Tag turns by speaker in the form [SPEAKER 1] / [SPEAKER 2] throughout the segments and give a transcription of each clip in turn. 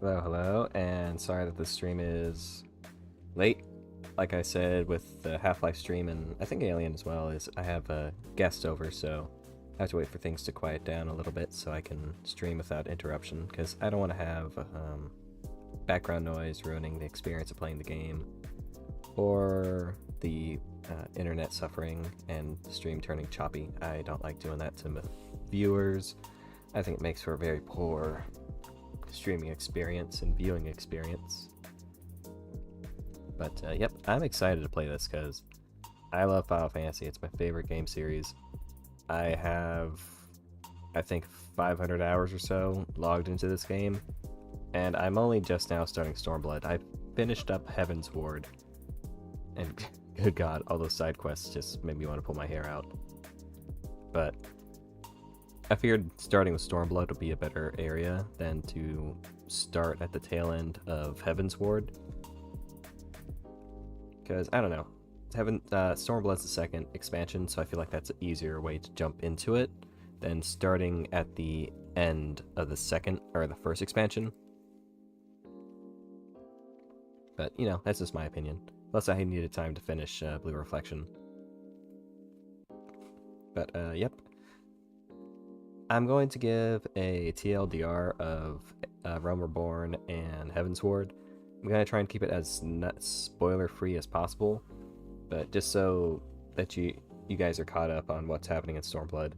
[SPEAKER 1] Hello, hello, and sorry that the stream is late. Like I said with the Half-Life stream, and I think Alien as well, is I have a guest over, so I have to wait for things to quiet down a little bit so I can stream without interruption, because I don't want to have background noise ruining the experience of playing the game, or the internet suffering and the stream turning choppy. I don't like doing that to viewers. I think it makes for a very poor streaming experience and viewing experience. But yep, I'm excited to play this because I love Final Fantasy. It's my favorite game series. I have, I think, 500 hours or so logged into this game, and I'm only just now starting Stormblood. I finished up Heaven's Ward, and good god, all those side quests just made me want to pull my hair out. But I figured starting with Stormblood would be a better area than to start at the tail end of Heaven's Ward. Because, I don't know, Stormblood's the second expansion, so I feel like that's an easier way to jump into it than starting at the end of the second, or the first expansion. But, you know, that's just my opinion. Plus, I needed time to finish Blue Reflection. But, yep. I'm going to give a TLDR of Realm Reborn and Heaven's Ward. I'm going to try and keep it as spoiler-free as possible, but just so that you guys are caught up on what's happening in Stormblood.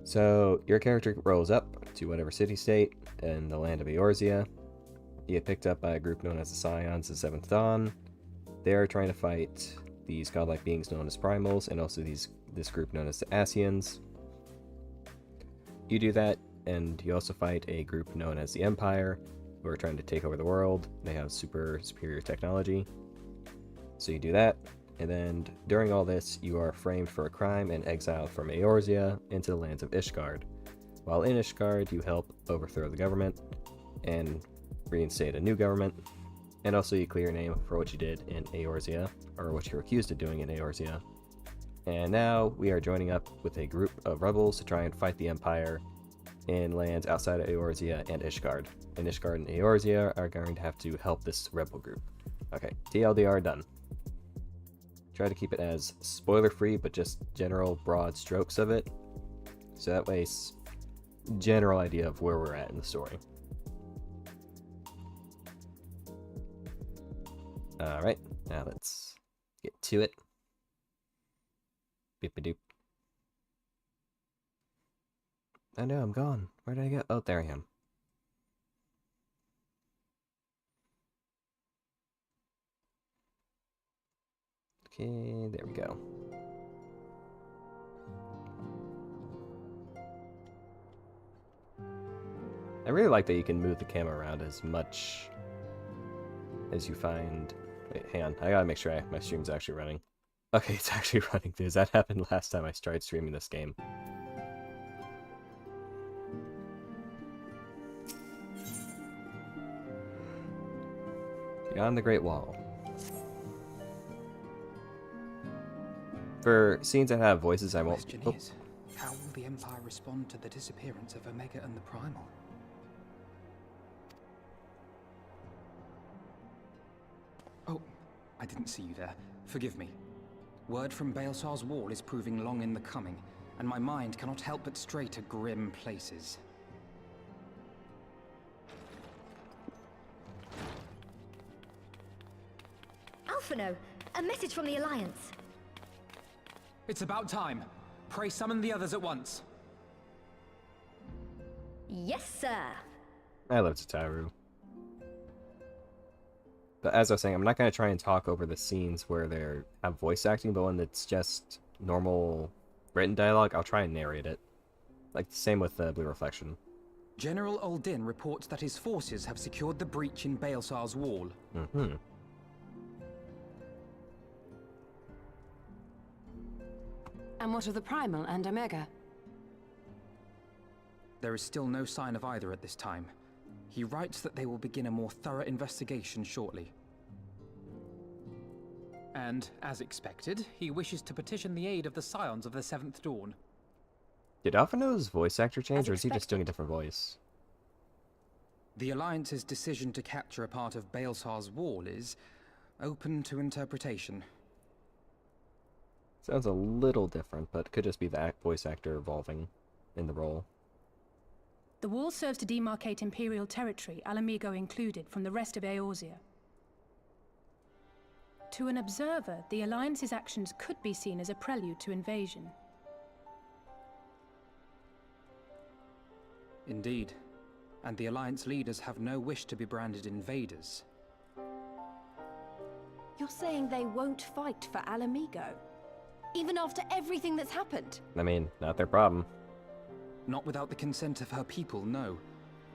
[SPEAKER 1] So, your character rolls up to whatever city-state in the land of Eorzea. You get picked up by a group known as the Scions of Seventh Dawn. They're trying to fight these godlike beings known as Primals, and also this group known as the Ascians. You do that, and you also fight a group known as the Empire, who are trying to take over the world. They have superior technology. So you do that, and then during all this, you are framed for a crime and exiled from Eorzea into the lands of Ishgard. While in Ishgard, you help overthrow the government and reinstate a new government, and also you clear your name for what you did in Eorzea, or what you're accused of doing in Eorzea. And now we are joining up with a group of rebels to try and fight the Empire in lands outside of Eorzea and Ishgard. And Ishgard and Eorzea are going to have to help this rebel group. Okay, TLDR done. Try to keep it as spoiler-free, but just general broad strokes of it. So that way, general idea of where we're at in the story. Alright, now let's get to it. Beep-a-doop. Oh no, I'm gone. Where did I go? Oh, there I am. Okay, there we go. I really like that you can move the camera around as much as you find... Wait, hang on. I gotta make sure my stream's actually running. Okay, it's actually running. Because that happened last time I tried streaming this game. Beyond the Great Wall. For scenes that have voices, I won't...
[SPEAKER 2] The question is, how will the Empire respond to the disappearance of Omega and the Primal? Oh, I didn't see you there. Forgive me. Word from Baelsar's wall is proving long in the coming, and my mind cannot help but stray to grim places.
[SPEAKER 3] Alphino, a message from the Alliance.
[SPEAKER 2] It's about time. Pray summon the others at once.
[SPEAKER 3] Yes, sir.
[SPEAKER 1] I love Tataru. But as I was saying, I'm not going to try and talk over the scenes where they have voice acting, but when it's just normal written dialogue, I'll try and narrate it. Like the same with Blue Reflection.
[SPEAKER 2] General Uldin reports that his forces have secured the breach in Baelsar's wall.
[SPEAKER 1] Mm-hmm.
[SPEAKER 4] And what of the Primal and Omega?
[SPEAKER 2] There is still no sign of either at this time. He writes that they will begin a more thorough investigation shortly. And, as expected, he wishes to petition the aid of the Scions of the Seventh Dawn.
[SPEAKER 1] Did Alphino's voice actor change,
[SPEAKER 3] As
[SPEAKER 1] or is he just doing a
[SPEAKER 3] expected.
[SPEAKER 1] different voice?
[SPEAKER 2] The Alliance's decision to capture a part of Baelsar's wall is open to interpretation.
[SPEAKER 1] Sounds a little different, but could just be the voice actor evolving in the role.
[SPEAKER 5] The wall serves to demarcate Imperial territory, Alamigo included, from the rest of Eorzea. To an observer, the Alliance's actions could be seen as a prelude to invasion.
[SPEAKER 2] Indeed. And the Alliance leaders have no wish to be branded invaders.
[SPEAKER 6] You're saying they won't fight for Alamigo? Even after everything that's happened?
[SPEAKER 1] I mean, not their problem.
[SPEAKER 2] Not without the consent of her people, no.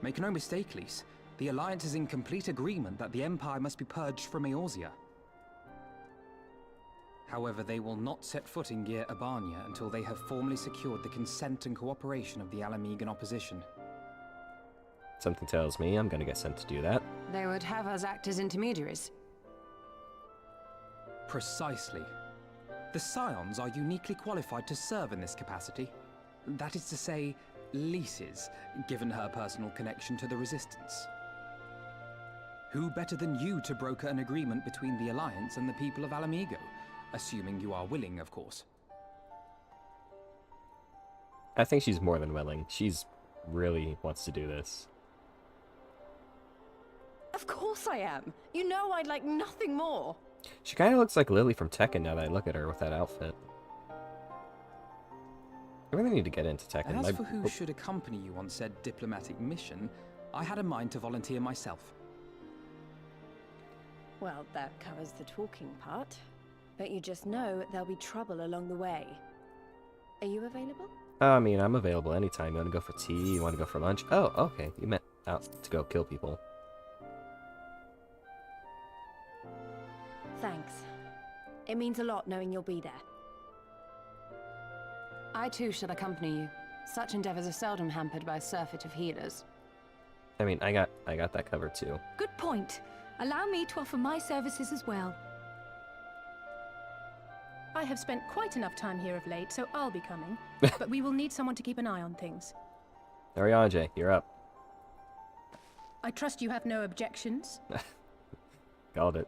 [SPEAKER 2] Make no mistake, Lys. The Alliance is in complete agreement that the Empire must be purged from Eorzea. However, they will not set foot in Gyr Abania until they have formally secured the consent and cooperation of the Alamigan opposition.
[SPEAKER 1] Something tells me I'm gonna get sent to do that.
[SPEAKER 4] They would have us act as intermediaries.
[SPEAKER 2] Precisely. The Scions are uniquely qualified to serve in this capacity. That is to say, Lys's, given her personal connection to the Resistance. Who better than you to broker an agreement between the Alliance and the people of Alamigo? Assuming you are willing, of course.
[SPEAKER 1] I think she's more than willing. She's really wants to do this.
[SPEAKER 6] Of course I am. You know I'd like nothing more.
[SPEAKER 1] She kind of looks like Lily from Tekken now that I look at her with that outfit. I really need to get into Tekken.
[SPEAKER 2] As for who should accompany you on said diplomatic mission, I had a mind to volunteer myself.
[SPEAKER 6] Well, that covers the talking part. But you just know there'll be trouble along the way. Are you available?
[SPEAKER 1] I mean, I'm available anytime. You want to go for tea? You want to go for lunch? Oh, okay. You meant out to go kill people.
[SPEAKER 6] Thanks. It means a lot knowing you'll be there.
[SPEAKER 4] I too shall accompany you. Such endeavors are seldom hampered by a surfeit of healers.
[SPEAKER 1] I mean, I got that covered too.
[SPEAKER 3] Good point. Allow me to offer my services as well.
[SPEAKER 5] I have spent quite enough time here of late, so I'll be coming. But we will need someone to keep an eye on things.
[SPEAKER 1] Ariane, you're up.
[SPEAKER 5] I trust you have no objections?
[SPEAKER 1] Called it.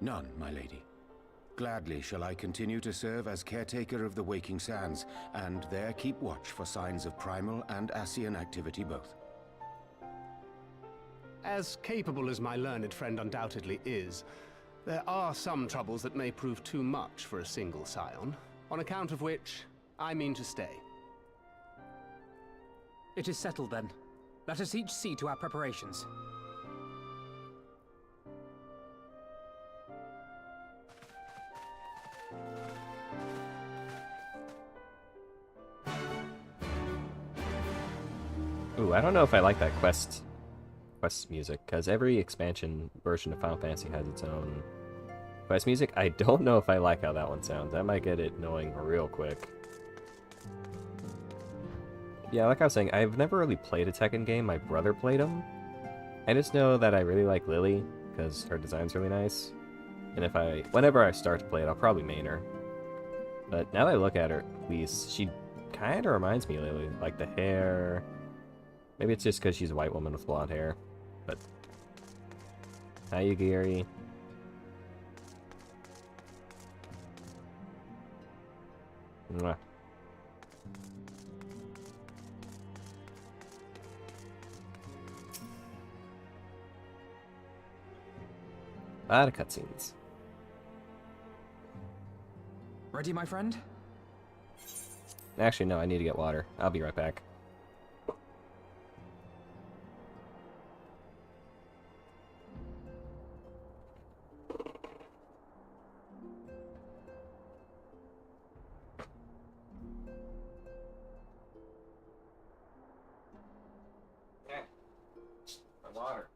[SPEAKER 7] None, my lady. Gladly shall I continue to serve as caretaker of the Waking Sands, and there keep watch for signs of primal and Ascian activity both.
[SPEAKER 8] As capable as my learned friend undoubtedly is, there are some troubles that may prove too much for a single scion, on account of which I mean to stay.
[SPEAKER 2] It is settled then. Let us each see to our preparations.
[SPEAKER 1] Ooh, I don't know if I like that quest music, because every expansion version of Final Fantasy has its own quest music. I don't know if I like how that one sounds. That might get it annoying real quick. Yeah, like I was saying, I've never really played a Tekken game. My brother played them. I just know that I really like Lily, because her design's really nice. And whenever I start to play it, I'll probably main her. But now that I look at her, at least, she kind of reminds me of Lily. Like the hair. Maybe it's just because she's a white woman with blonde hair. But hi, Yugiri. Mwah. A lot of cutscenes.
[SPEAKER 2] Ready, my friend?
[SPEAKER 1] Actually, no, I need to get water. I'll be right back. Water.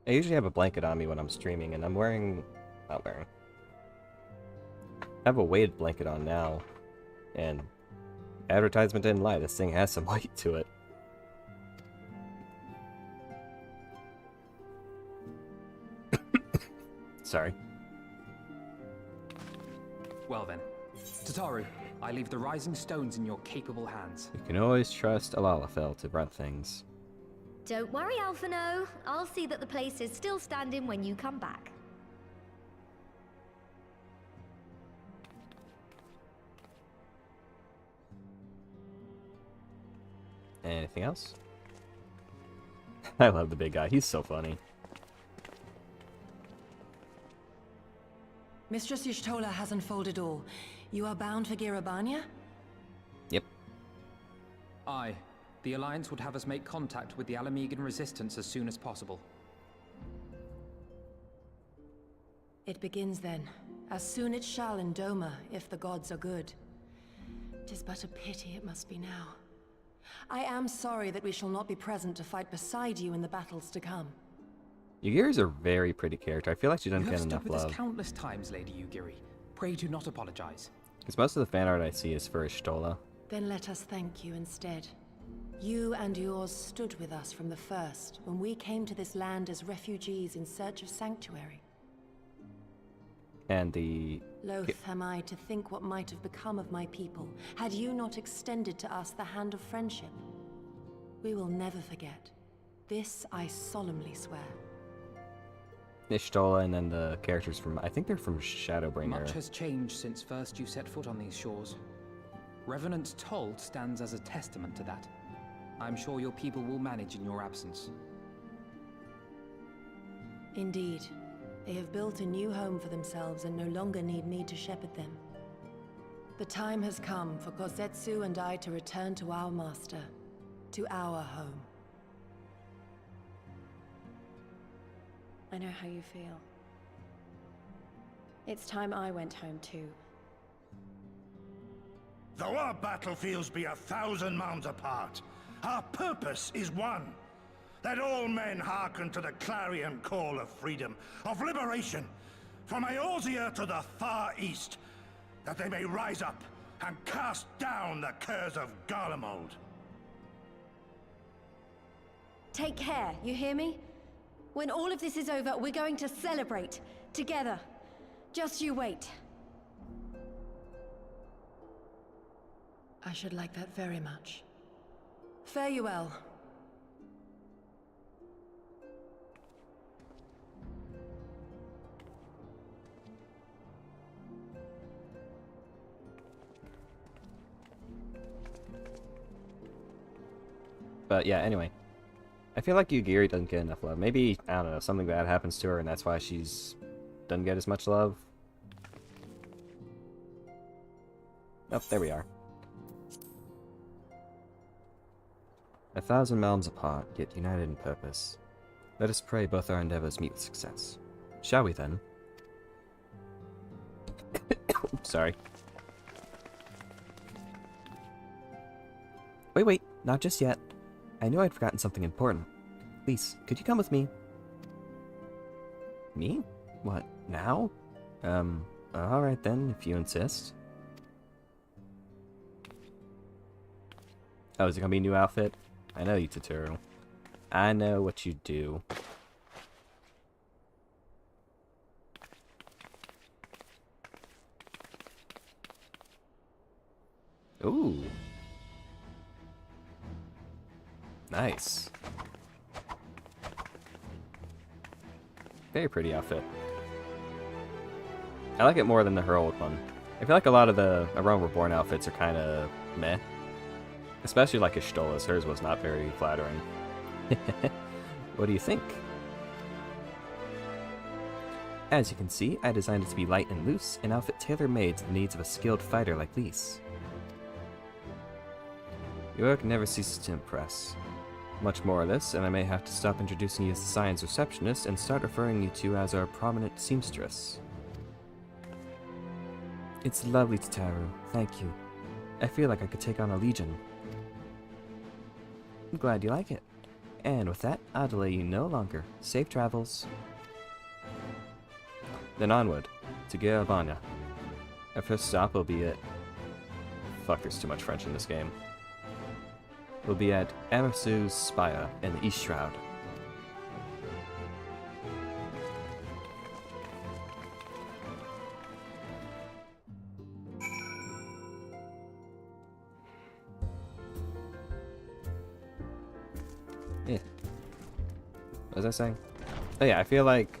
[SPEAKER 1] I usually have a blanket on me when I'm streaming, and I'm wearing... not wearing. I have a weighted blanket on now, and advertisement didn't lie. This thing has some weight to it. Sorry.
[SPEAKER 2] Well then, Tataru, I leave the rising stones in your capable hands.
[SPEAKER 1] You can always trust Alalafel to run things.
[SPEAKER 3] Don't worry, Alphino. I'll see that the place is still standing when you come back.
[SPEAKER 1] Anything else? I love the big guy. He's so funny.
[SPEAKER 4] Mistress Y'shtola has unfolded all. You are bound for Girabania?
[SPEAKER 1] Yep.
[SPEAKER 2] Aye. The Alliance would have us make contact with the Alamegan resistance as soon as possible.
[SPEAKER 4] It begins then. As soon it shall in Doma, if the gods are good. 'Tis but a pity it must be now. I am sorry that we shall not be present to fight beside you in the battles to come.
[SPEAKER 1] Yugiri's a very pretty character. I feel like she doesn't
[SPEAKER 2] You
[SPEAKER 1] get
[SPEAKER 2] have stood
[SPEAKER 1] enough
[SPEAKER 2] with
[SPEAKER 1] love.
[SPEAKER 2] us countless times, Lady Yugiri. Pray do not apologize.
[SPEAKER 1] Because most of the fan art I see is for Y'shtola.
[SPEAKER 4] Then let us thank you instead. You and yours stood with us from the first, when we came to this land as refugees in search of sanctuary.
[SPEAKER 1] And the...
[SPEAKER 4] Loath am I to think what might have become of my people, had you not extended to us the hand of friendship. We will never forget. This I solemnly swear.
[SPEAKER 1] Y'shtola and then the characters from... I think they're from Shadowbringer.
[SPEAKER 2] Much has changed since first you set foot on these shores. Revenant's toll stands as a testament to that. I'm sure your people will manage in your absence.
[SPEAKER 4] Indeed. They have built a new home for themselves and no longer need me to shepherd them. The time has come for Kozetsu and I to return to our master, to our home.
[SPEAKER 6] I know how you feel. It's time I went home too.
[SPEAKER 9] Though our battlefields be 1,000 mounds apart, our purpose is one. Let all men hearken to the clarion call of freedom, of liberation, from Eorzea to the far east, that they may rise up and cast down the curse of Garlemald.
[SPEAKER 6] Take care, you hear me? When all of this is over, we're going to celebrate, together. Just you wait.
[SPEAKER 4] I should like that very much. Fare you well.
[SPEAKER 1] But yeah, anyway. I feel like Yugiri doesn't get enough love. Maybe, I don't know, something bad happens to her and that's why she's doesn't get as much love. Oh, there we are. 1,000 realms apart, yet united in purpose. Let us pray both our endeavors meet with success. Shall we then? Sorry. Wait, not just yet. I knew I'd forgotten something important. Please, could you come with me? Me? What, now? Alright then, if you insist. Oh, is it gonna be a new outfit? I know you, Tataru. I know what you do. Ooh. Nice. Very pretty outfit. I like it more than her old one. I feel like a lot of the Realm Reborn outfits are kind of meh. Especially like Y'shtola's. Hers was not very flattering. What do you think? As you can see, I designed it to be light and loose, an outfit tailor-made to the needs of a skilled fighter like Lise. Your work never ceases to impress. Much more of this, and I may have to stop introducing you as the science receptionist and start referring you to as our prominent seamstress. It's lovely, Tataru. Thank you. I feel like I could take on a legion. I'm glad you like it. And with that, I'll delay you no longer. Safe travels. Then onward, to Garabanya. Our first stop will be at... Fuck, there's too much French in this game. We'll be at Amersu's Spire in the East Shroud. Yeah. What was I saying? Oh yeah, I feel like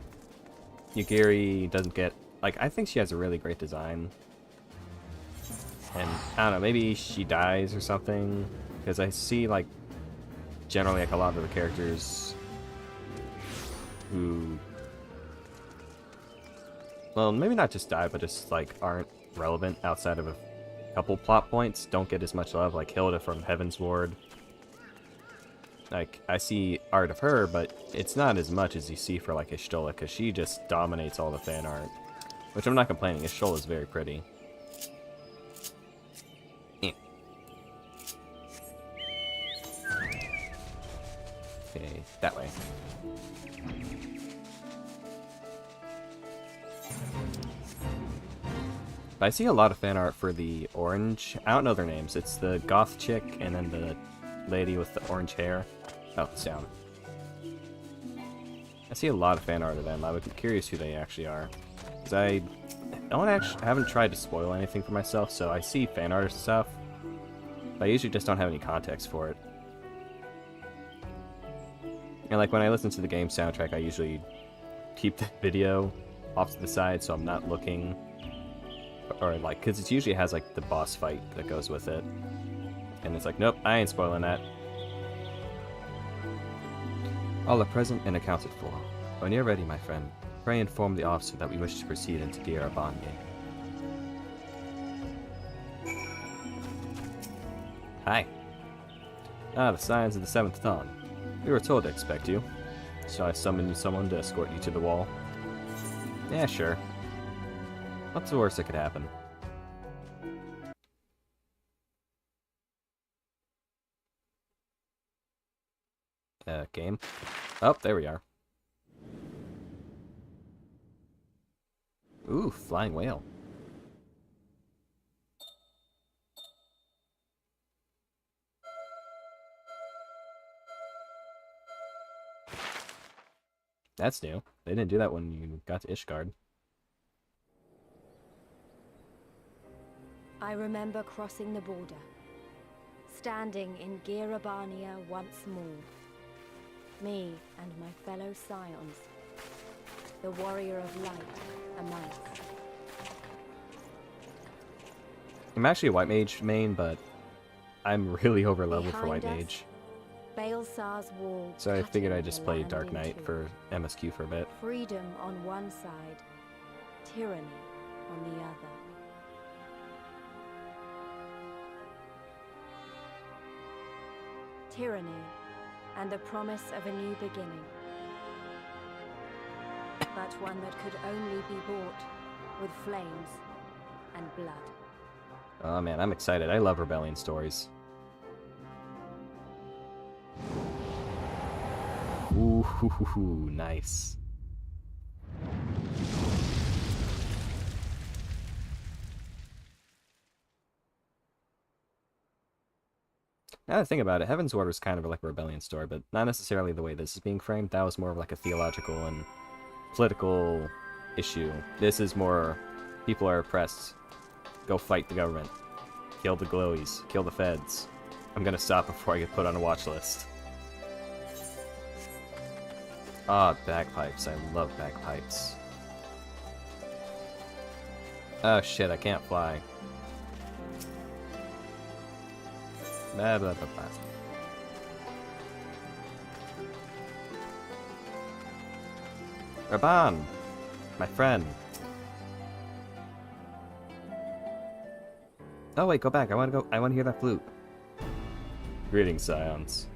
[SPEAKER 1] Yugiri doesn't get... Like, I think she has a really great design. And, I don't know, maybe she dies or something. Because I see, like, generally, like, a lot of the characters who... Well, maybe not just die, but just, like, aren't relevant outside of a couple plot points. Don't get as much love, like Hilda from Heavensward. Like, I see art of her, but it's not as much as you see for, like, Ishtola, because she just dominates all the fan art. Which I'm not complaining, Ishtola is very pretty. Okay, that way. But I see a lot of fan art for the orange. I don't know their names. It's the goth chick and then the lady with the orange hair. Oh, it's down. I see a lot of fan art of them. I'm curious who they actually are. Because I haven't tried to spoil anything for myself, so I see fan art and stuff. But I usually just don't have any context for it. And like when I listen to the game soundtrack, I usually keep the video off to the side so I'm not looking. Or like, because it usually has like the boss fight that goes with it. And it's like, nope, I ain't spoiling that. All are present and accounted for. When you're ready, my friend, pray inform the officer that we wish to proceed into Garabanya. Hi. Ah, the signs of the 7th dawn. We were told to expect you. Shall I summon you someone to escort you to the wall? Yeah, sure. What's the worst that could happen? Game. Oh, there we are. Ooh, flying whale. That's new. They didn't do that when you got to Ishgard.
[SPEAKER 6] I remember crossing the border, standing in Garabanya once more. Me and my fellow scions, the warrior of light among us.
[SPEAKER 1] I'm actually a white mage main, but I'm really over leveled for white
[SPEAKER 6] Behind us,
[SPEAKER 1] mage.
[SPEAKER 6] Baelsar's wall.
[SPEAKER 1] So I figured I'd
[SPEAKER 6] cutting
[SPEAKER 1] just
[SPEAKER 6] the
[SPEAKER 1] play
[SPEAKER 6] land
[SPEAKER 1] Dark
[SPEAKER 6] in
[SPEAKER 1] Knight
[SPEAKER 6] two.
[SPEAKER 1] for MSQ for a bit.
[SPEAKER 6] Freedom on one side, tyranny on the other. Tyranny and the promise of a new beginning. But one that could only be bought with flames and blood.
[SPEAKER 1] Oh man, I'm excited. I love rebellion stories. Ooh, nice. Now that I think about it, Heavensward was kind of like a rebellion story, but not necessarily the way this is being framed. That was more of like a theological and political issue. This is more, people are oppressed. Go fight the government. Kill the glowies. Kill the feds. I'm gonna stop before I get put on a watch list. Ah, bagpipes. I love bagpipes. Oh shit, I can't fly. Blah, blah, blah, blah. Raban! My friend. Oh wait, go back. I want to hear that flute. Greetings, Scions.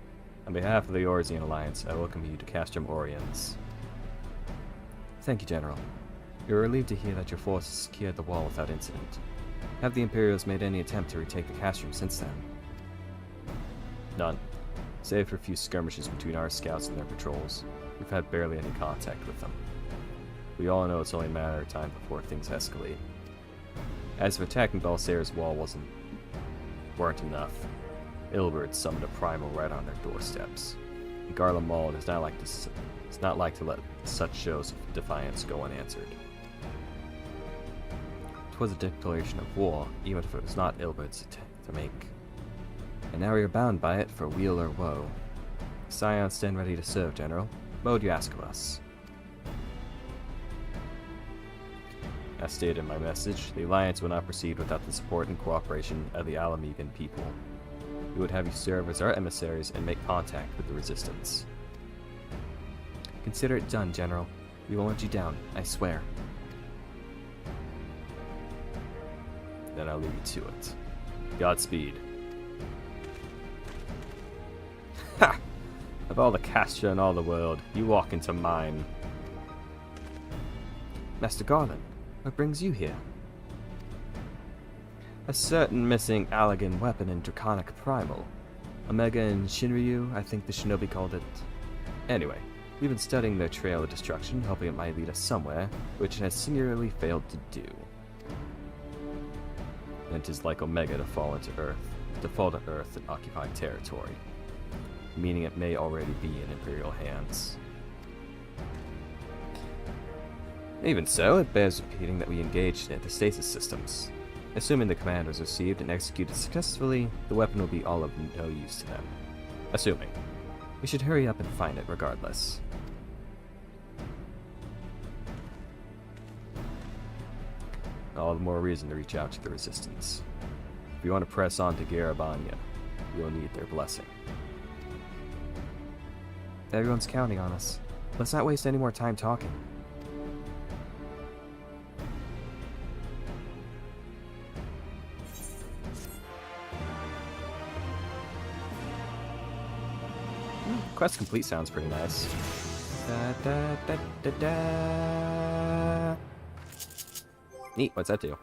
[SPEAKER 1] On behalf of the Orzian Alliance, I welcome you to Castrum Oriens. Thank you, General. We are relieved to hear that your forces secured the wall without incident. Have the Imperials made any attempt to retake the Castrum since then? None. Save for a few skirmishes between our scouts and their patrols, we've had barely any contact with them. We all know it's only a matter of time before things escalate. As if attacking Balsair's wall weren't enough, Ilbert summoned a primal right on their doorsteps. And Garla Maul does not like to let such shows of defiance go unanswered. 'Twas a declaration of war, even if it was not Ilbert's to make. And now we are bound by it for weal or woe. Scions stand ready to serve, General. What would you ask of us? As stated in my message, the Alliance will not proceed without the support and cooperation of the Alamegan people. We would have you serve as our emissaries and make contact with the Resistance. Consider it done, General. We won't let you down, I swear. Then I'll leave you to it. Godspeed. Ha! Of all the Castra in all the world, you walk into mine. Master Garland, what brings you here? A certain missing Allagan weapon in Draconic Primal. Omega and Shinryu, I think the shinobi called it. Anyway, we've been studying their trail of destruction, hoping it might lead us somewhere, which it has singularly failed to do. And it is like Omega to fall to Earth and occupy territory, meaning it may already be in Imperial hands. Even so, it bears repeating that we engaged in the stasis systems. Assuming the command was received and executed successfully, the weapon will be all of no use to them. Assuming. We should hurry up and find it regardless. All the more reason to reach out to the Resistance. If you want to press on to Garabania, you'll need their blessing. Everyone's counting on us. Let's not waste any more time talking. Quest complete sounds pretty nice. Da, da, da, da, da. Neat, what's that do?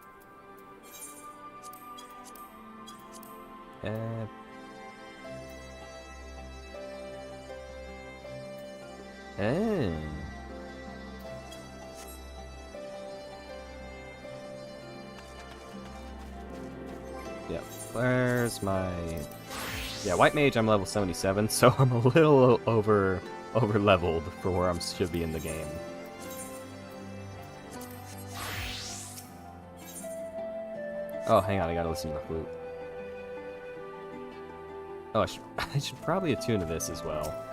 [SPEAKER 1] Yeah, where's my... Yeah, White Mage, I'm level 77, so I'm a little over leveled for where I should be in the game. Oh, hang on, I gotta listen to the flute. Oh, I should probably attune to this as well.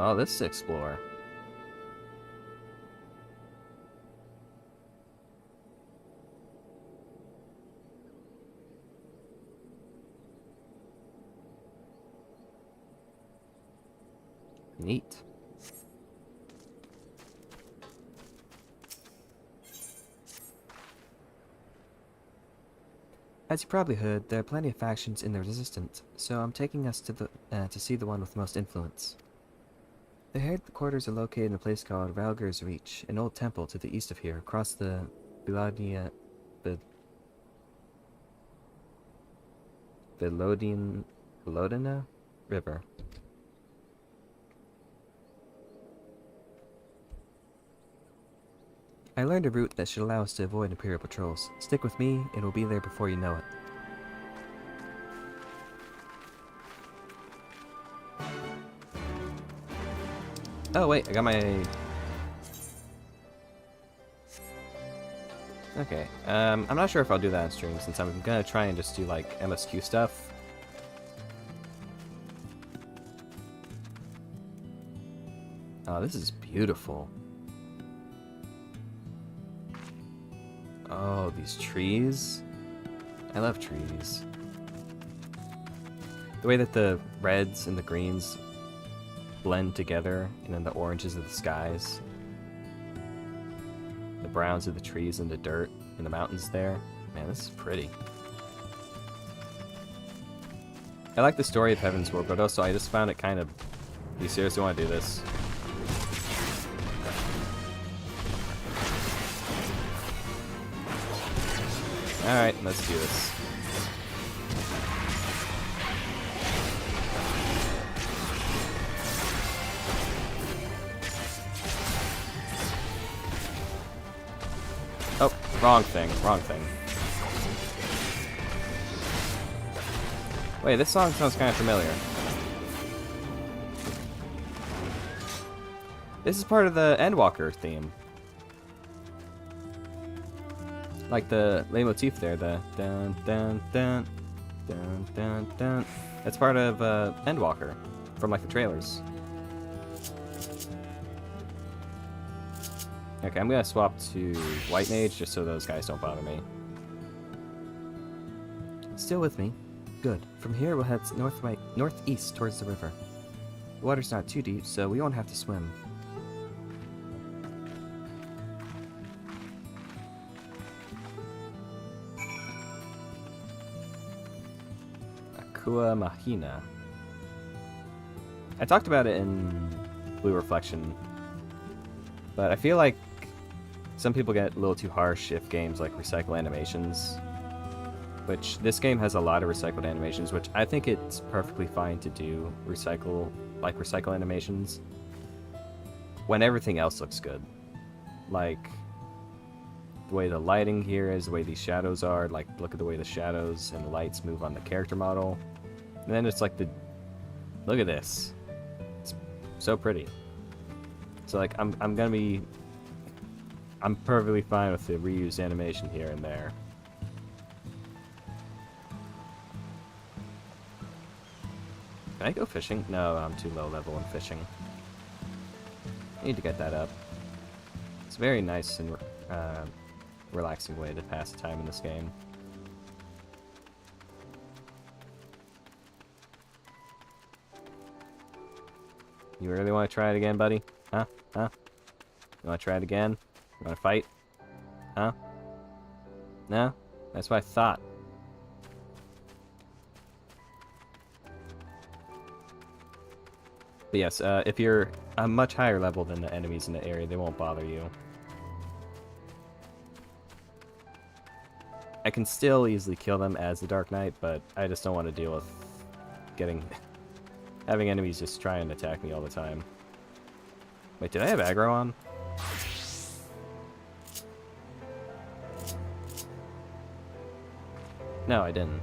[SPEAKER 1] Oh, this is explore. Neat. As you probably heard, there are plenty of factions in the Resistance, so I'm taking us to see the one with most influence. The headquarters are located in a place called Ralger's Reach, an old temple to the east of here, across the Bilodina River. I learned a route that should allow us to avoid Imperial patrols. Stick with me, it will be there before you know it. Oh wait, I got my... Okay, I'm not sure if I'll do that on stream, since I'm gonna try and just do like MSQ stuff. Oh, this is beautiful. Oh, these trees. I love trees. The way that the reds and the greens blend together, and then the oranges of the skies. The browns of the trees and the dirt and the mountains there. Man, this is pretty. I like the story of Heaven's War, but also I just found it kind of... You seriously want to do this? Alright, let's do this. Oh, wrong thing, wrong thing. Wait, this song sounds kind of familiar. This is part of the Endwalker theme. Like the leitmotif there, the dun dun dun dun dun dun. That's part of Endwalker from like the trailers. Okay, I'm gonna swap to White Mage just so those guys don't bother me. Still with me? Good. From here we'll head northeast towards the river. The water's not too deep, so we won't have to swim. Akua Mahina. I talked about it in Blue Reflection, but I feel like some people get a little too harsh if games like recycle animations, which this game has a lot of recycled animations, which I think it's perfectly fine to do recycle animations when everything else looks good. Like the way the lighting here is, the way these shadows are, like look at the way the shadows and lights move on the character model. And then it's like look at this. It's so pretty. So like I'm perfectly fine with the reused animation here and there. Can I go fishing? No, I'm too low level in fishing. I need to get that up. It's a very nice and relaxing way to pass the time in this game. You really want to try it again, buddy? Huh? Huh? You want to try it again? You want to fight? Huh? No? That's what I thought. But yes, if you're a much higher level than the enemies in the area, they won't bother you. I can still easily kill them as the Dark Knight, but I just don't want to deal with having enemies just try and attack me all the time. Wait, did I have aggro on? No, I didn't.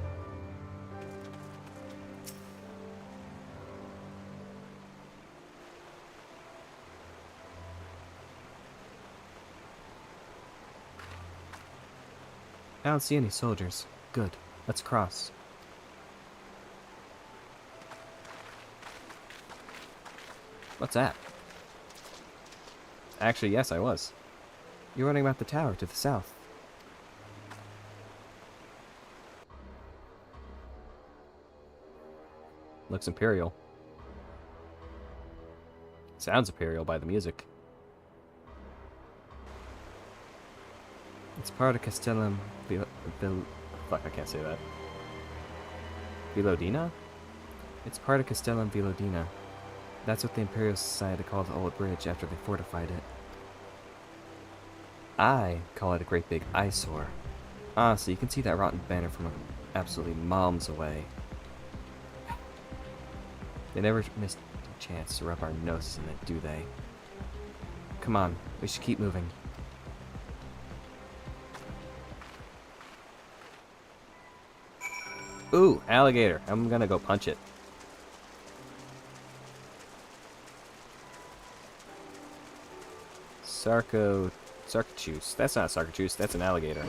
[SPEAKER 1] I don't see any soldiers. Good. Let's cross. What's that? Actually, yes, I was. You're running about the tower to the south. Looks Imperial. Sounds Imperial by the music. It's part of Castellum fuck, I can't say that. Vilodina? It's part of Castellum Vilodina. That's what the Imperial Society called the old bridge after they fortified it. I call it a great big eyesore. Honestly, you can see that rotten banner from absolutely miles away. They never missed a chance to rub our noses in it, do they? Come on, we should keep moving. Ooh, alligator. I'm gonna go punch it. Sarcojuice. That's not Sarcojuice, that's an alligator.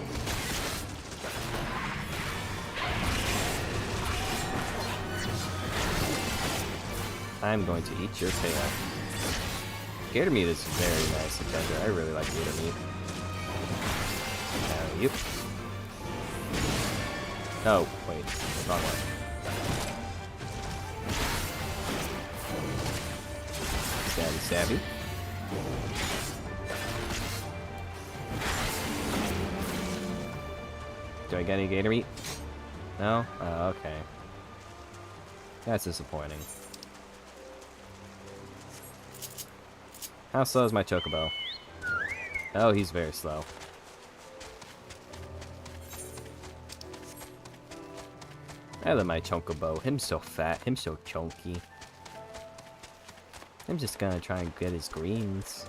[SPEAKER 1] I'm going to eat your tail. Gator meat is very nice and tender. I really like gator meat. Yep. Oh, wait. Wrong one. Stabby, stabby. Do I get any gator meat? No? Oh, okay. That's disappointing. How slow is my chocobo? Oh, he's very slow. I love my Chocobo. Him so fat. Him so chunky. I'm just gonna try and get his greens.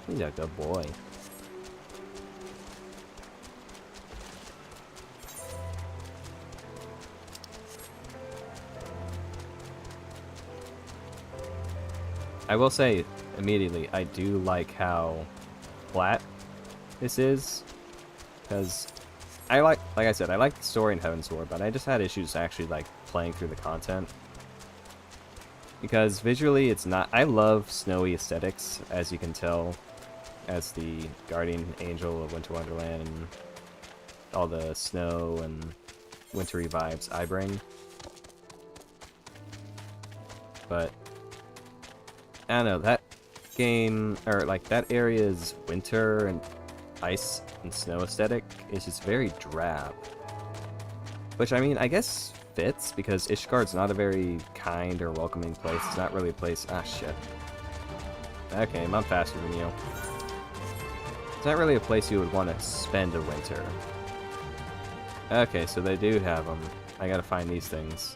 [SPEAKER 1] He's a good boy. I will say immediately, I do like how flat this is, because like I said, I like the story in Heavensward, but I just had issues actually like playing through the content. Because visually it's not, I love snowy aesthetics, as you can tell, as the guardian angel of Winter Wonderland, and all the snow and wintry vibes I bring. But I don't know, that game, or like that area's winter and ice and snow aesthetic is just very drab. Which, I mean, I guess fits, because Ishgard's not a very kind or welcoming place. It's not really a place... Ah, shit. Okay, I'm faster than you. It's not really a place you would want to spend a winter. Okay, so they do have them. I gotta find these things.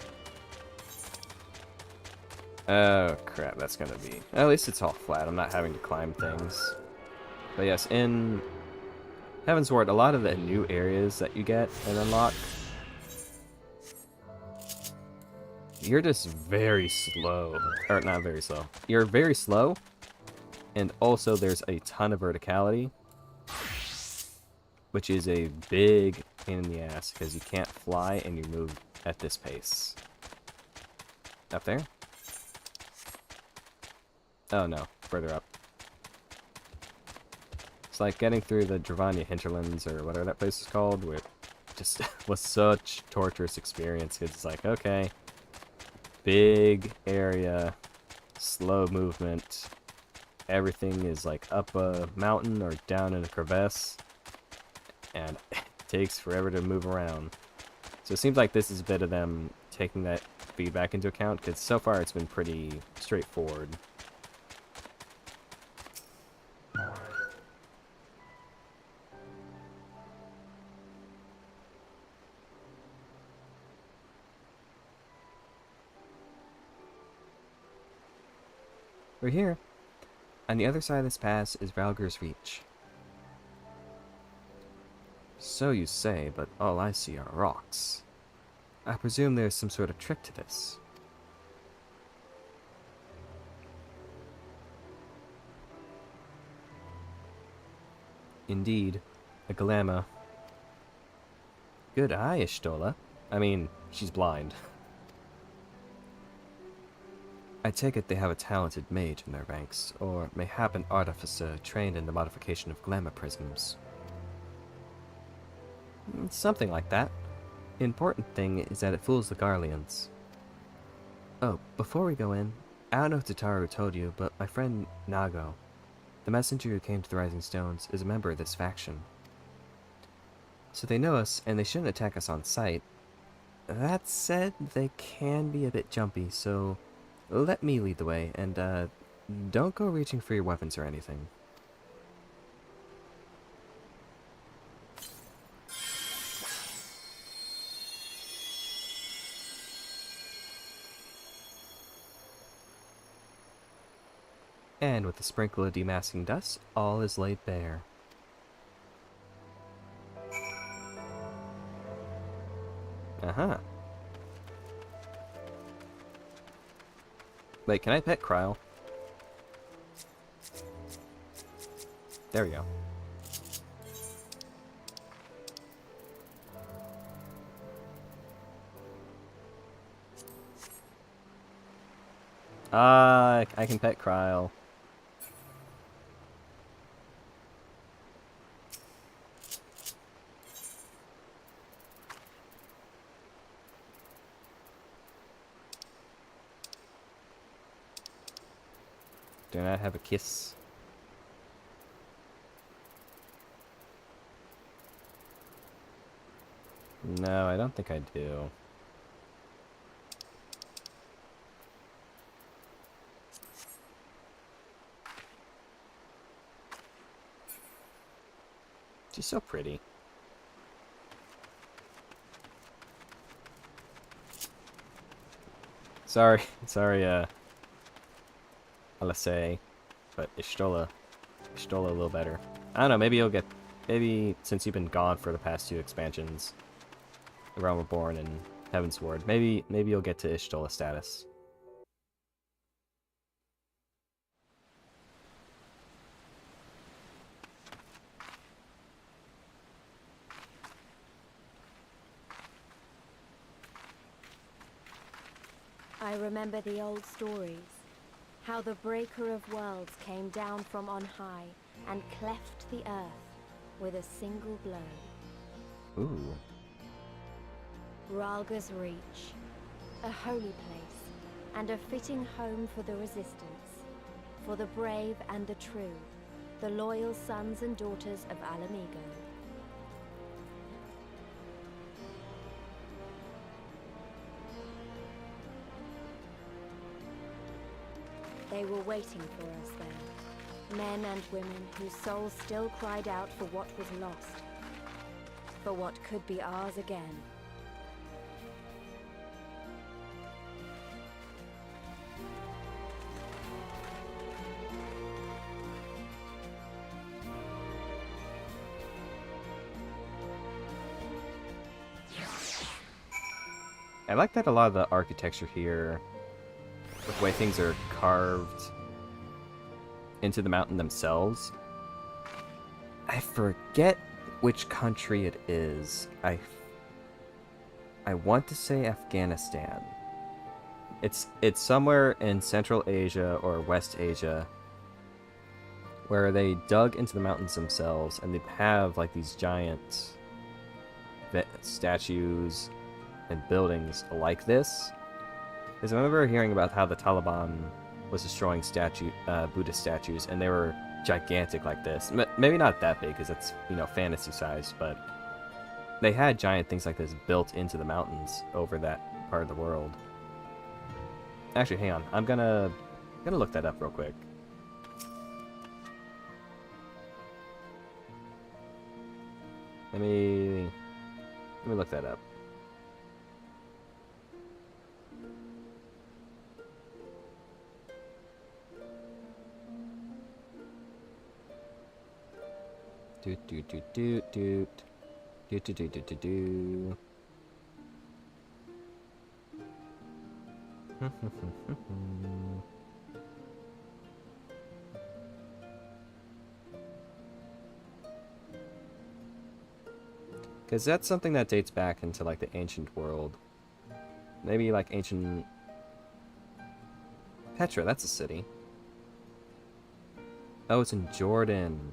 [SPEAKER 1] Oh, crap, that's gonna be... At least it's all flat. I'm not having to climb things. But yes, in Heavensward, a lot of the new areas that you get and unlock, you're just very slow. Or, not very slow. You're very slow, and also there's a ton of verticality, which is a big pain in the ass, because you can't fly and you move at this pace. Up there? Oh no, further up. It's like getting through the Dravania hinterlands, or whatever that place is called, where it just was such a torturous experience, because it's like, okay, big area, slow movement, everything is like up a mountain or down in a crevasse, and it takes forever to move around. So it seems like this is a bit of them taking that feedback into account, because so far it's been pretty straightforward. We're here. On the other side of this pass is Valgyr's Reach. So you say, but all I see are rocks. I presume there's some sort of trick to this. Indeed, a Galama. Good eye, Ishtola. I mean, she's blind. I take it they have a talented mage in their ranks, or mayhap an artificer trained in the modification of glamour prisms. Something like that. The important thing is that it fools the Garleans. Oh, before we go in, I don't know if Tataru told you, but my friend Nago, the messenger who came to the Rising Stones, is a member of this faction. So they know us, and they shouldn't attack us on sight. That said, they can be a bit jumpy, so let me lead the way, and don't go reaching for your weapons or anything. And with a sprinkle of demasking dust, all is laid bare. Uh-huh. Wait, can I pet Kryle? There we go. Ah, I can pet Kryle. Do not have a kiss. No, I don't think I do. She's so pretty. Sorry, Alessay, but Ishtola a little better. I don't know, maybe since you've been gone for the past 2 expansions, The Realm Reborn and Heavensward, maybe you'll get to Ishtola status.
[SPEAKER 6] I remember the old stories. How the Breaker of Worlds came down from on high and cleft the earth with a single blow.
[SPEAKER 1] Ooh.
[SPEAKER 6] Ralga's Reach. A holy place, and a fitting home for the Resistance. For the brave and the true. The loyal sons and daughters of Alamigo. They were waiting for us there. Men and women whose souls still cried out for what was lost. For what could be ours again.
[SPEAKER 1] I like that a lot of the architecture here, with the way things are carved into the mountain themselves. I forget which country it is. I want to say Afghanistan. It's somewhere in Central Asia or West Asia where they dug into the mountains themselves, and they have like these giant statues and buildings like this. Because I remember hearing about how the Taliban was destroying Buddhist statues, and they were gigantic like this. Maybe not that big, because it's, you know, fantasy size, but they had giant things like this built into the mountains over that part of the world. Actually, hang on. I'm gonna look that up real quick. Let me look that up. Because that's something that dates back into like the ancient world. Maybe like ancient Petra, that's a city. Oh, it's in Jordan.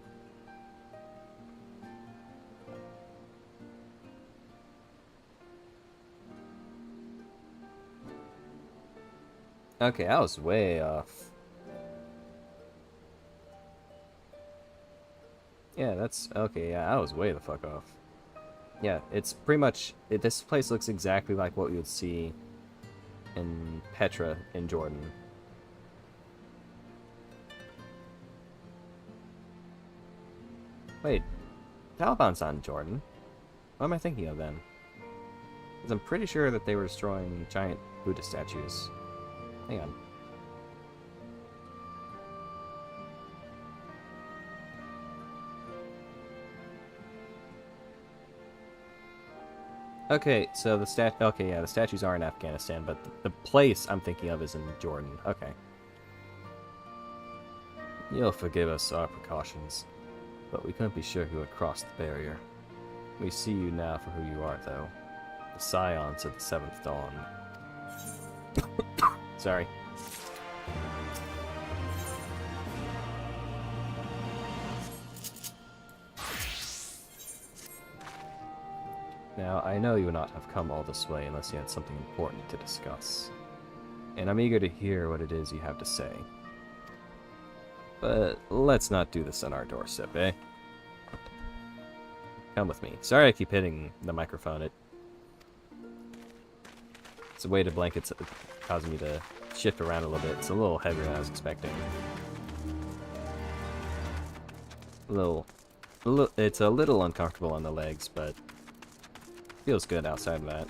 [SPEAKER 1] Okay, I was way off. Yeah, that's... Okay, yeah, I was way the fuck off. Yeah, it's pretty much... this place looks exactly like what you would see in Petra in Jordan. Wait, Taliban's not in Jordan. What am I thinking of then? Because I'm pretty sure that they were destroying giant Buddha statues. Hang on. Okay, so the the statues are in Afghanistan, but the place I'm thinking of is in Jordan. Okay. You'll forgive us our precautions, but we couldn't be sure who had crossed the barrier. We see you now for who you are, though. The scions of the Seventh Dawn. Sorry. Now, I know you would not have come all this way unless you had something important to discuss. And I'm eager to hear what it is you have to say. But let's not do this on our doorstep, eh? Come with me. Sorry I keep hitting the microphone. It's a way to blanket, causing me to shift around a little bit. It's a little heavier than I was expecting. It's a little uncomfortable on the legs, but feels good outside of that.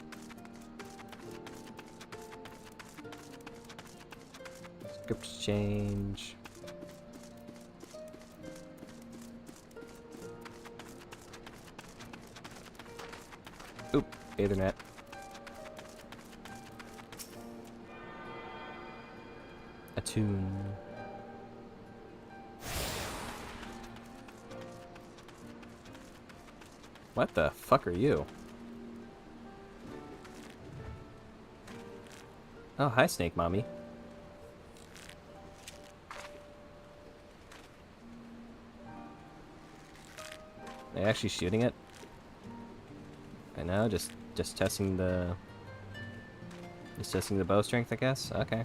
[SPEAKER 1] Script change. Oop, Ethernet. Attune. What the fuck are you? Oh, hi, Snake Mommy. Are they actually shooting it? I know, just testing the... Just testing the bow strength, I guess? Okay.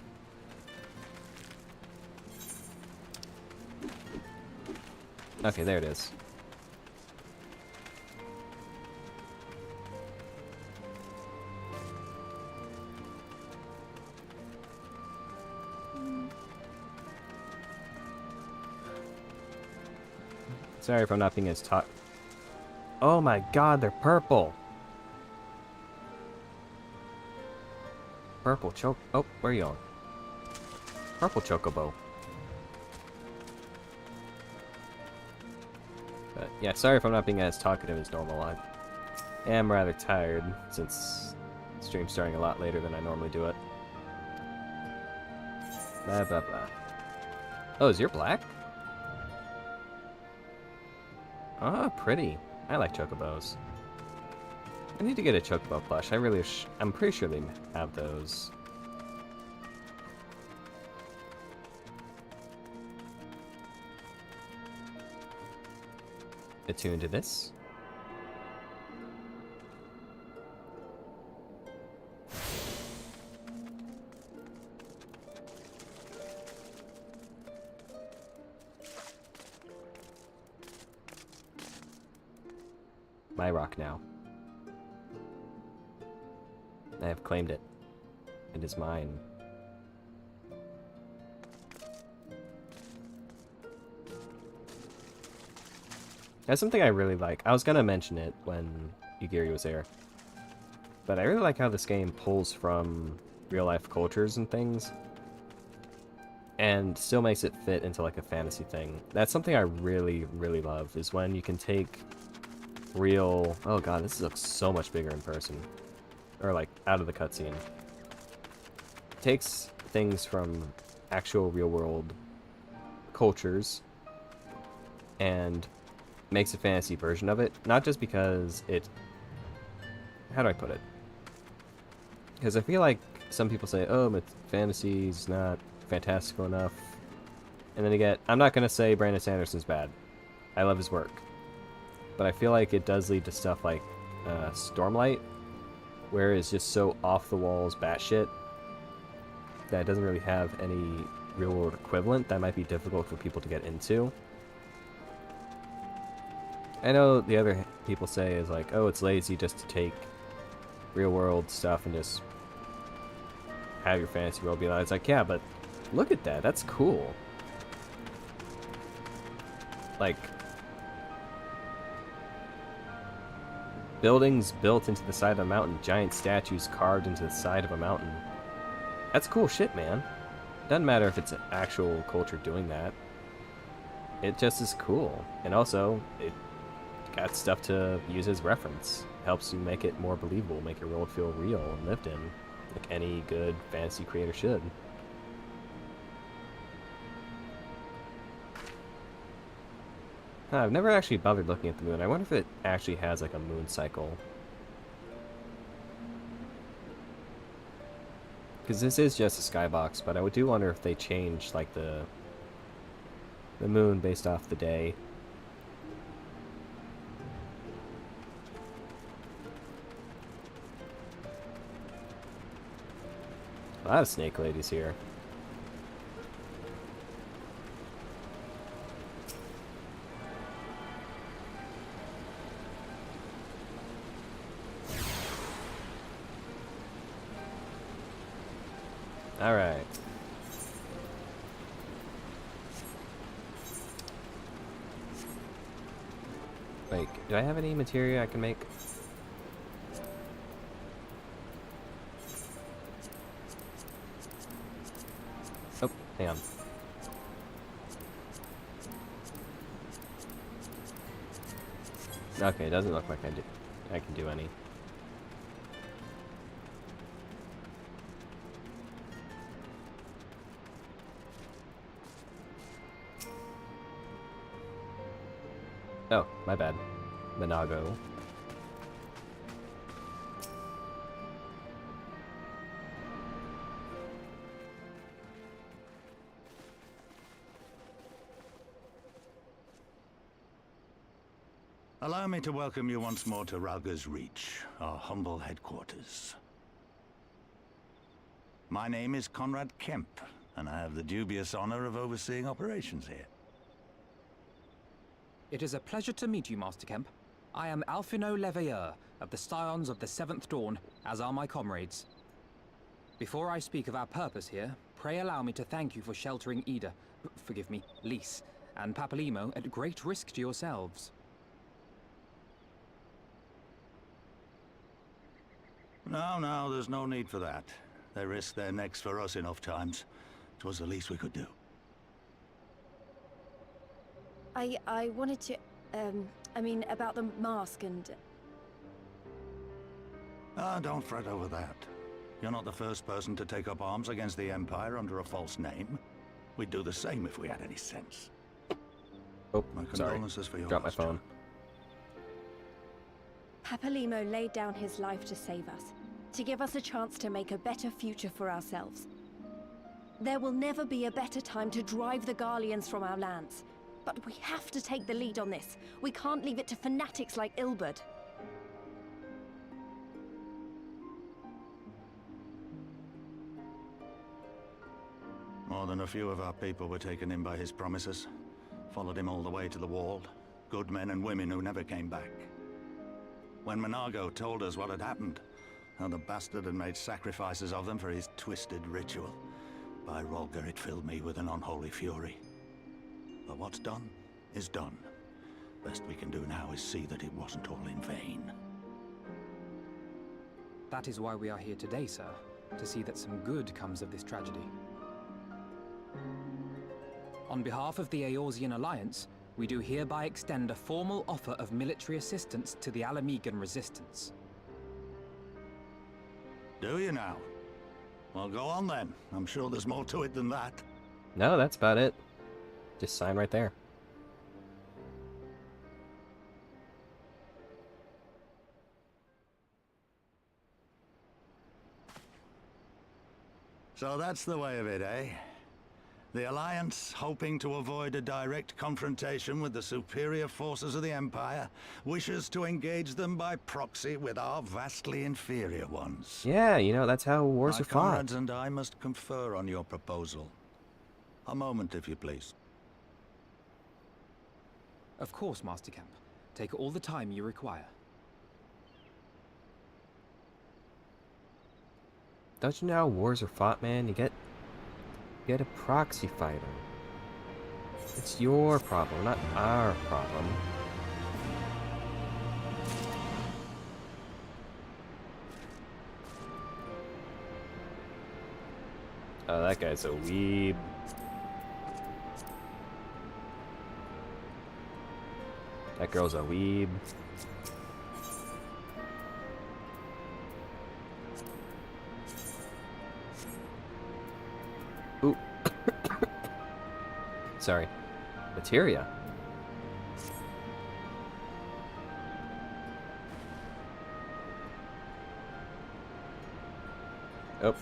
[SPEAKER 1] Okay, there it is. Sorry if I'm not being as taught. Oh my god, they're purple! Purple choke. Oh, where are you going? Purple chocobo. But yeah, sorry if I'm not being as talkative as normal. I am rather tired since the stream's starting a lot later than I normally do it. Blah blah blah. Oh, is yours black? Oh, pretty. I like chocobos. I need to get a chocobo plush. I'm pretty sure they have those. Attuned to this. My rock now. I have claimed it. It is mine. That's something I really like. I was gonna mention it when Yugiri was there. But I really like how this game pulls from real-life cultures and things. And still makes it fit into like a fantasy thing. That's something I really, really love, is when you can take real... Oh god, this looks so much bigger in person. Or like, out of the cutscene. Takes things from actual real-world cultures and makes a fantasy version of it. Not just because it... How do I put it? Because I feel like some people say, oh, fantasy's not fantastical enough. And then you get... I'm not going to say Brandon Sanderson's bad. I love his work. But I feel like it does lead to stuff like Stormlight, where it's just so off-the-walls batshit that it doesn't really have any real-world equivalent that might be difficult for people to get into. I know the other people say is like, oh, it's lazy just to take real-world stuff and just have your fantasy world be like, it's like, yeah, but look at that, that's cool. Like, buildings built into the side of a mountain, giant statues carved into the side of a mountain. That's cool shit, man. Doesn't matter if it's an actual culture doing that. It just is cool. And also, it got stuff to use as reference. Helps you make it more believable, make your world feel real and lived in, like any good fantasy creator should. I've never actually bothered looking at the moon. I wonder if it actually has like a moon cycle. Because this is just a skybox, but I do wonder if they change like the moon based off the day. A lot of snake ladies here. All right. Wait, do I have any materia I can make? Oh, Hang on. Okay, it doesn't look like I can do any. Oh, my bad. Monago.
[SPEAKER 10] Allow me to welcome you once more to Rauga's Reach, our humble headquarters. My name is Conrad Kemp, and I have the dubious honor of overseeing operations here.
[SPEAKER 2] It is a pleasure to meet you, Master Kemp. I am Alphino Leveilleur of the Scions of the Seventh Dawn, as are my comrades. Before I speak of our purpose here, pray allow me to thank you for sheltering Ida, forgive me, Lys, and Papalymo at great risk to yourselves.
[SPEAKER 10] No, there's no need for that. They risked their necks for us enough times. It was the least we could do.
[SPEAKER 6] I wanted to, I mean, about the mask and...
[SPEAKER 10] Don't fret over that. You're not the first person to take up arms against the Empire under a false name. We'd do the same if we had any sense.
[SPEAKER 1] Oh,
[SPEAKER 10] my
[SPEAKER 1] sorry.
[SPEAKER 10] condolences for your
[SPEAKER 1] Dropped my
[SPEAKER 10] loss,
[SPEAKER 1] phone.
[SPEAKER 6] Papalymo laid down his life to save us, to give us a chance to make a better future for ourselves. There will never be a better time to drive the Garleans from our lands. But we have to take the lead on this. We can't leave it to fanatics like Ilberd.
[SPEAKER 10] More than a few of our people were taken in by his promises. Followed him all the way to the wall. Good men and women who never came back. When Monago told us what had happened, how the bastard had made sacrifices of them for his twisted ritual, by Rolga it filled me with an unholy fury. But what's done is done. Best we can do now is see that it wasn't all in vain.
[SPEAKER 2] That is why we are here today, sir, to see that some good comes of this tragedy. On behalf of the Eorzean Alliance, we do hereby extend a formal offer of military assistance to the Alamegan resistance.
[SPEAKER 10] Do you now? Well, go on then. I'm sure there's more to it than that.
[SPEAKER 1] No, that's about it. Just sign right there.
[SPEAKER 10] So that's the way of it, eh? The Alliance, hoping to avoid a direct confrontation with the superior forces of the Empire, wishes to engage them by proxy with our vastly inferior ones.
[SPEAKER 1] Yeah, you know, that's how wars
[SPEAKER 10] My
[SPEAKER 1] are fought.
[SPEAKER 10] comrades and I must confer on your proposal. A moment, if you please.
[SPEAKER 2] Of course, Master Kemp. Take all the time you require.
[SPEAKER 1] Don't you know how wars are fought, man? You get a proxy fighter. It's your problem, not our problem. Oh, that guy's a weeb. That girl's a weeb. Ooh. Sorry. Materia. Oh.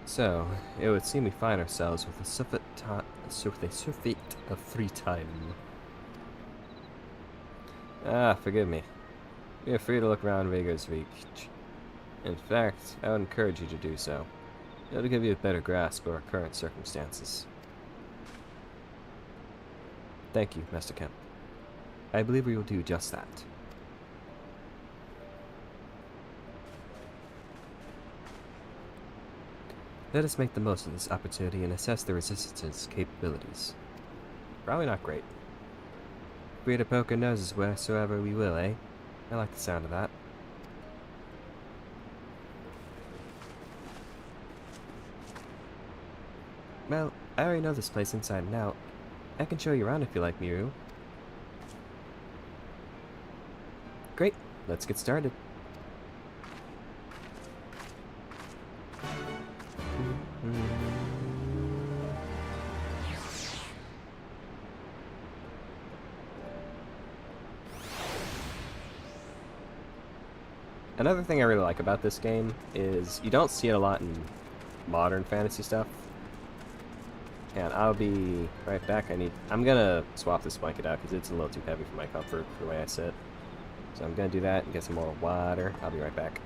[SPEAKER 1] So, it would seem we find ourselves with a surfeit of free time. Ah, forgive me. We are free to look around Rhaegar's Reach. In fact, I would encourage you to do so. It'll give you a better grasp of our current circumstances. Thank you, Master Kemp. I believe we will do just that. Let us make the most of this opportunity and assess the Resistance's capabilities. Probably not great. Free to poke our noses wheresoever we will, eh? I like the sound of that. Well, I already know this place inside and out. I can show you around if you like, Miru. Great, let's get started. Another thing I really like about this game is you don't see it a lot in modern fantasy stuff. And I'll be right back. I'm gonna swap this blanket out because it's a little too heavy for my comfort for the way I sit. So I'm gonna do that and get some more water. I'll be right back.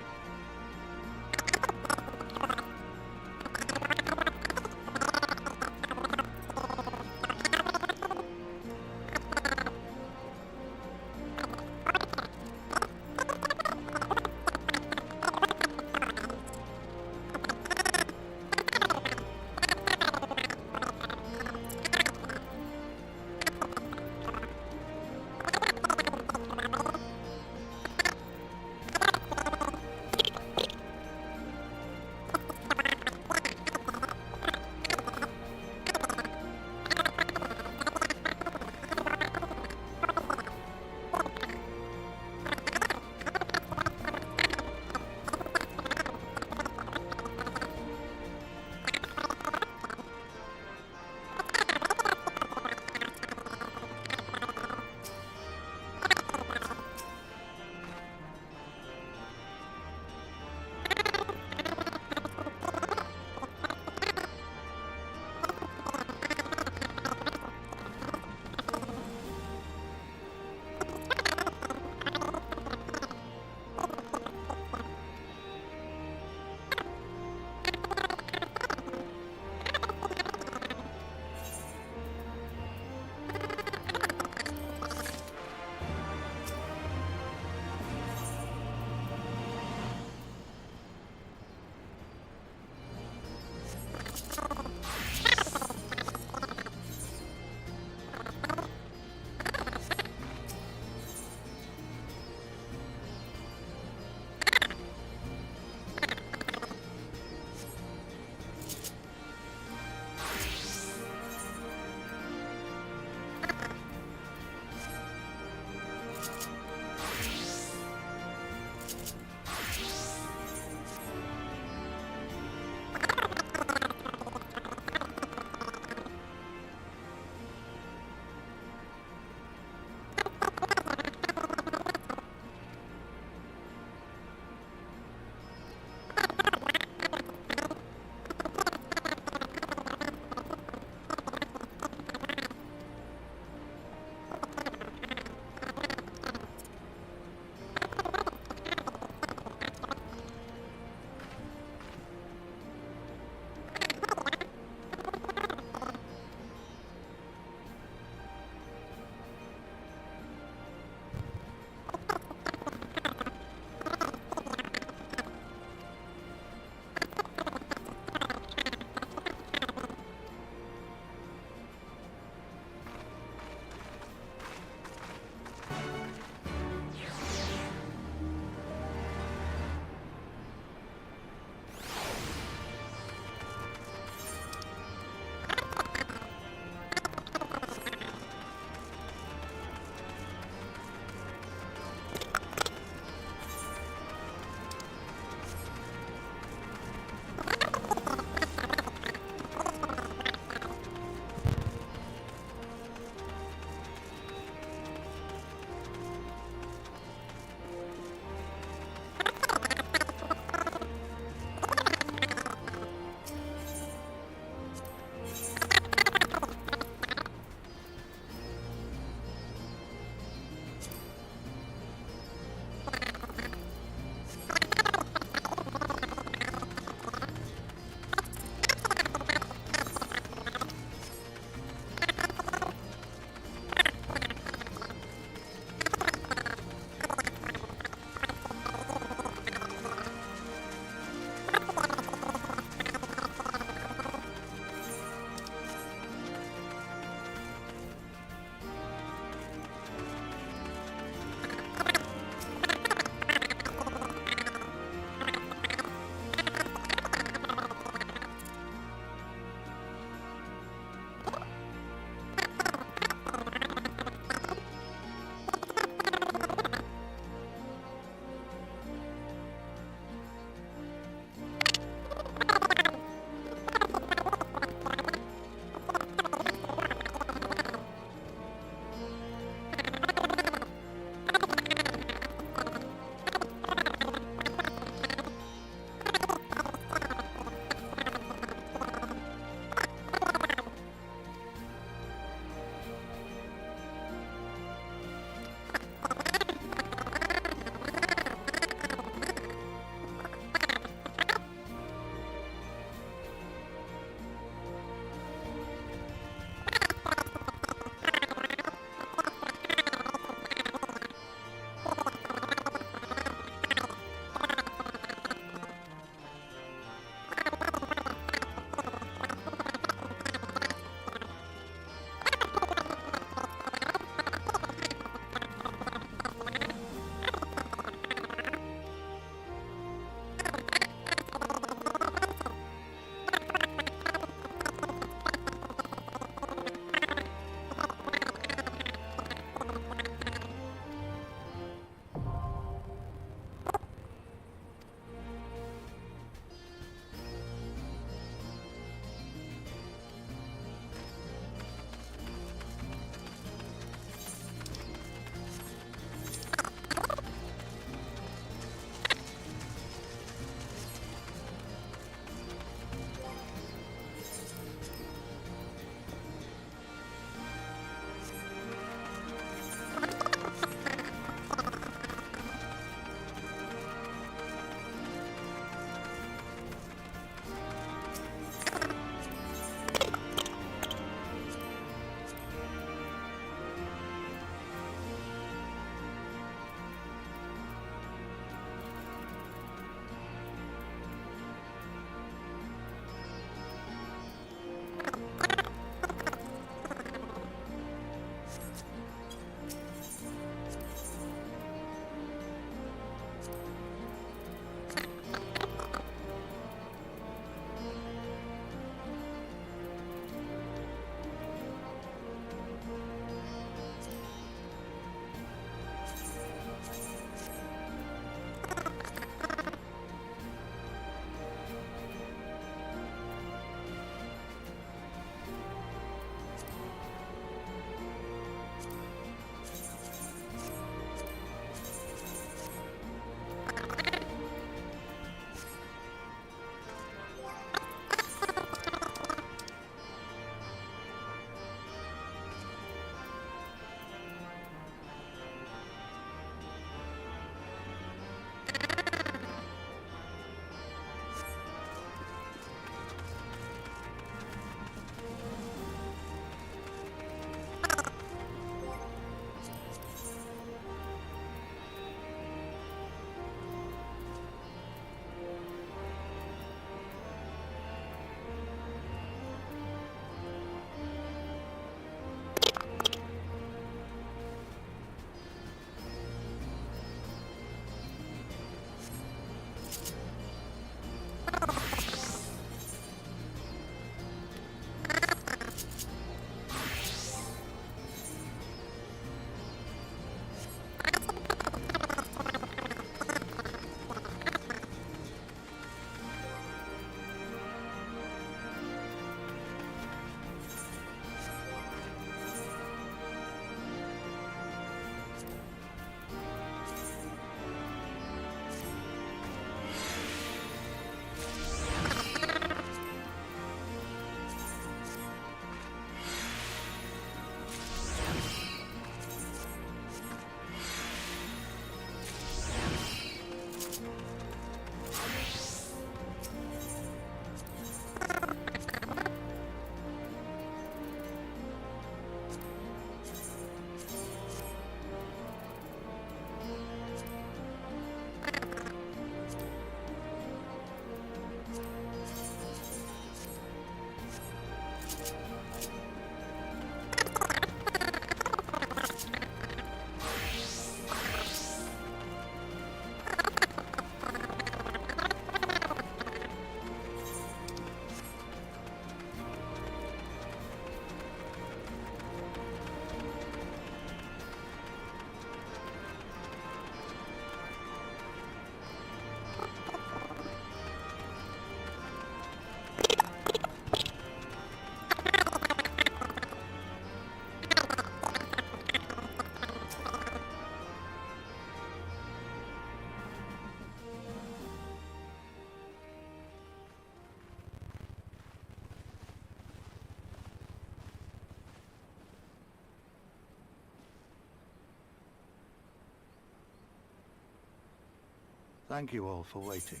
[SPEAKER 10] Thank you all for waiting.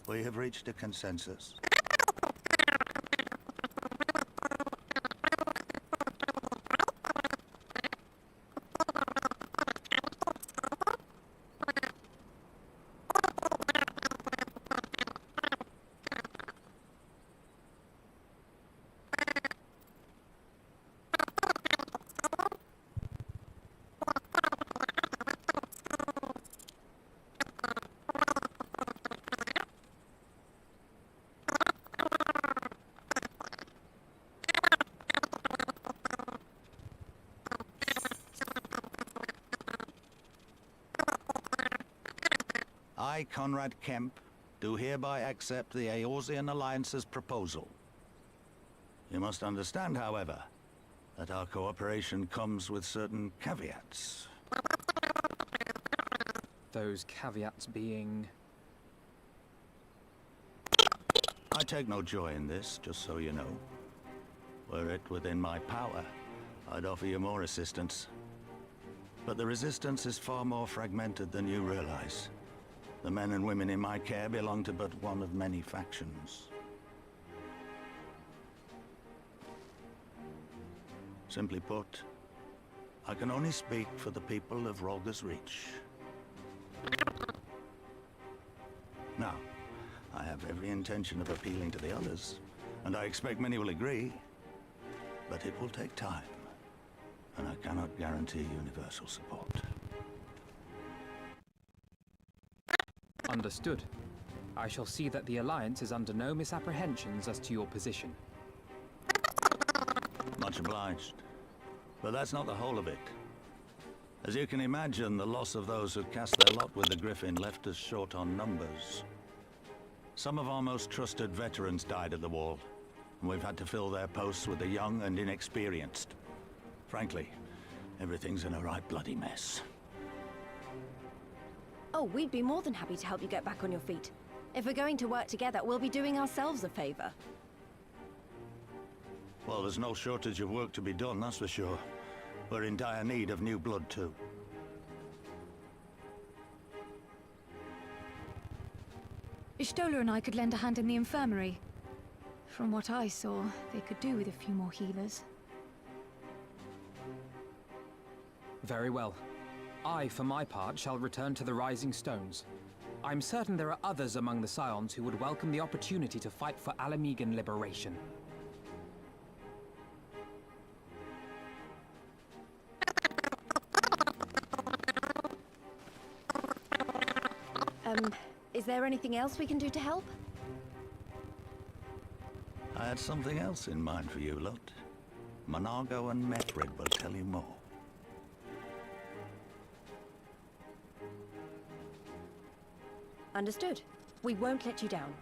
[SPEAKER 10] We have reached a consensus. I, Conrad Kemp, do hereby accept the Eorzean Alliance's proposal. You must understand, however, that our cooperation comes with certain caveats.
[SPEAKER 2] Those caveats being...
[SPEAKER 10] I take no joy in this, just so you know. Were it within my power, I'd offer you more assistance. But the Resistance is far more fragmented than you realize. The men and women in my care belong to but one of many factions. Simply put, I can only speak for the people of Rolga's Reach. Now, I have every intention of appealing to the others, and I expect many will agree, but it will take time, and I cannot guarantee universal support.
[SPEAKER 2] Understood. I shall see that the Alliance is under no misapprehensions as to your position.
[SPEAKER 10] Much obliged. But that's not the whole of it. As you can imagine, the loss of those who cast their lot with the Griffin left us short on numbers. Some of our most trusted veterans died at the wall, and we've had to fill their posts with the young and inexperienced. Frankly, everything's in a right bloody mess.
[SPEAKER 6] Oh, we'd be more than happy to help you get back on your feet. If we're going to work together, we'll be doing ourselves a favor.
[SPEAKER 10] Well, there's no shortage of work to be done, that's for sure. We're in dire need of new blood, too.
[SPEAKER 11] Ishtola and I could lend a hand in the infirmary. From what I saw, they could do with a few more healers.
[SPEAKER 2] Very well. I, for my part, shall return to the Rising Stones. I'm certain there are others among the Scions who would welcome the opportunity to fight for Alamegan liberation.
[SPEAKER 6] Is there anything else we can do to help?
[SPEAKER 10] I had something else in mind for you, lot. Monargo and Methrid will tell you more.
[SPEAKER 6] Understood. We won't let you down.